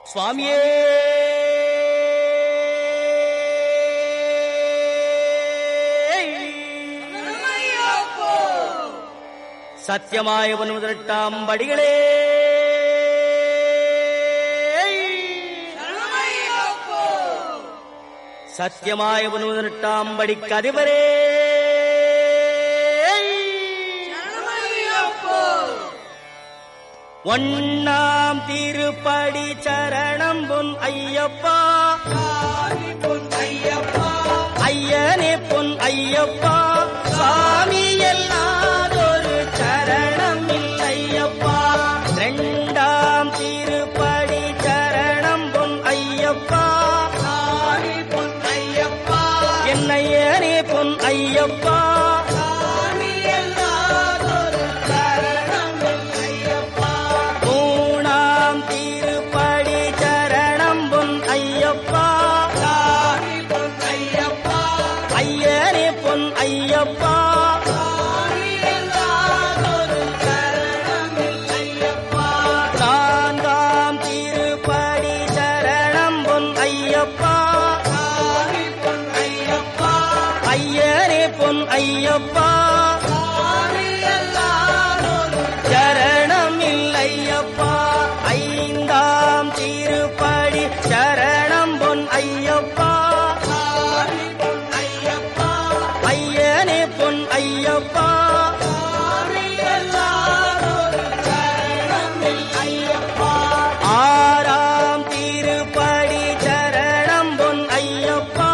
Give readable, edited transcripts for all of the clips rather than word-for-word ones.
சுவாமியே சத்தியமாய 18 படிகளே சத்தியமாய 18 படிக்கு அதிபரே ஒன்னாம் திருப்படி சரணம் பொன் ஐயப்பா ஐயனே பொன் ஐயப்பா சாமி எல்லாதொரு சரணம் இல்லையப்பா இரண்டாம் திருப்படி சரணம் பொன் ஐயப்பா என்னையனே பொன் ஐயப்பா ஐயனே பொன் ஐயப்பா நான்காம் திருப்படி சரணம் பொன் ஐயப்பா ஐயனே பொன் ஐயப்பா சரணம் இல்லையப்பா ஐந்தாம் திருப்படி சரணம் பொன் ஐயப்பா ஐயனே பொன் ஐயப்பா ஆறாம் திருப்படி சரணம் பொன் ஐயப்பா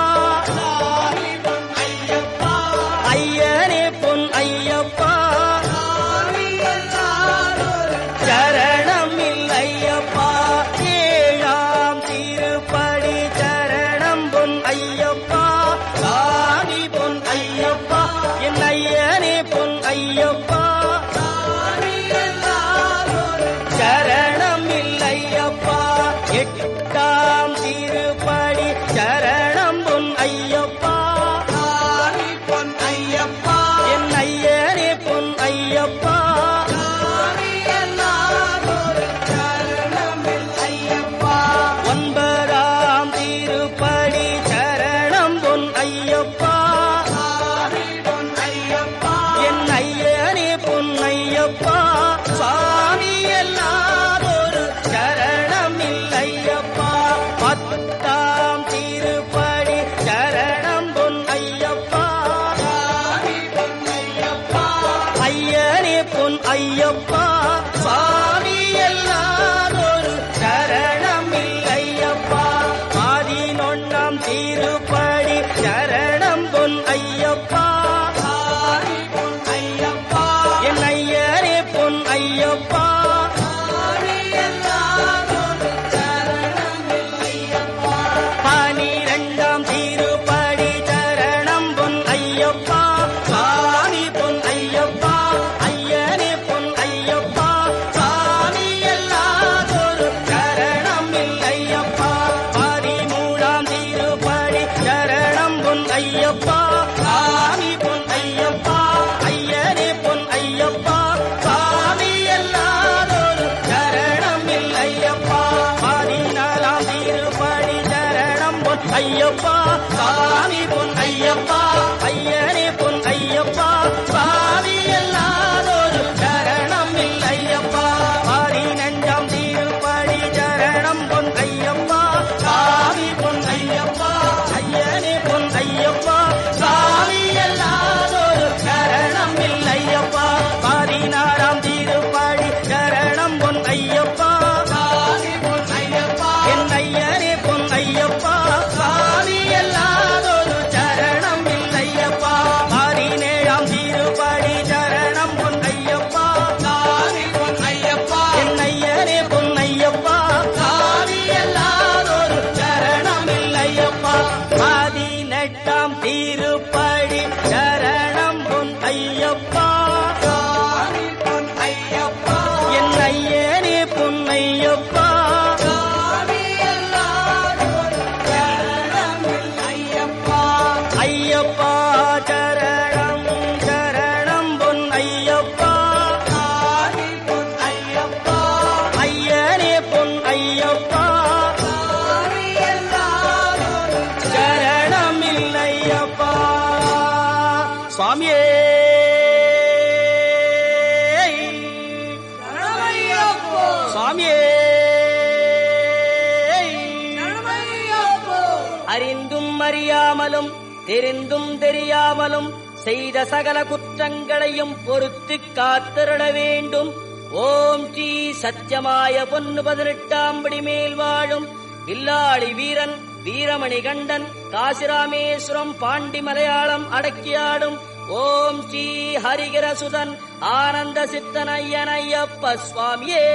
ஐயனே பொன் ஐயப்பா சரணம் இல்லையப்பா ஏழாம் திருப்படி சரணம் பொன் ஐயப்பா சாமி பொன் ஐயப்பா என் ஐயனே பொன் ஐயப்பா சரணம் இல்லையப்பா எட்டாம் திருப்படி சரணம் பொன் ஐயப்பா என் ஐயனே பொன் ஐயப்பா ஒன்பதாம் திருப்படி சரணம் பொன் ஐயப்பா என் ஐயனே பொன் ஐயப்பா சாமி எல்லாதொரு சரணம் இல்லையப்பா பத்தாம் திருப்படி சரணம் பொன் ஐயப்பா ஐயனே பொன் ஐயப்பா சாமி எல்லாதொரு சரணம் இல்லையப்பா 11ஆம் திருப்படி சரணம் பொன் ஐயப்பா என் ஐயனே பொன் ஐயப்பா 12ஆம் திருப்படி சரணம் பொன் ஐயப்பா சாமி பொன் ஐயப்பா ஐயனே பொன் ஐயப்பா தெரியாமலும் தெரிந்தும் தெரியாமலும் செய்த சகல குற்றங்களையும் பொறுத்துக் காத்திருட வேண்டும். ஓம் ஸ்ரீ சத்தியமாய பொன்னு 18ஆம் படி மேல் வாழும் வில்லாளி வீரன் வீரமணி கண்டன் காசிராமேஸ்வரம் பாண்டி மலையாளம் அடக்கியாடும் ஓம் ஸ்ரீ ஹரிகரசுதன் ஆனந்த சித்தனையனையப்ப சுவாமியே.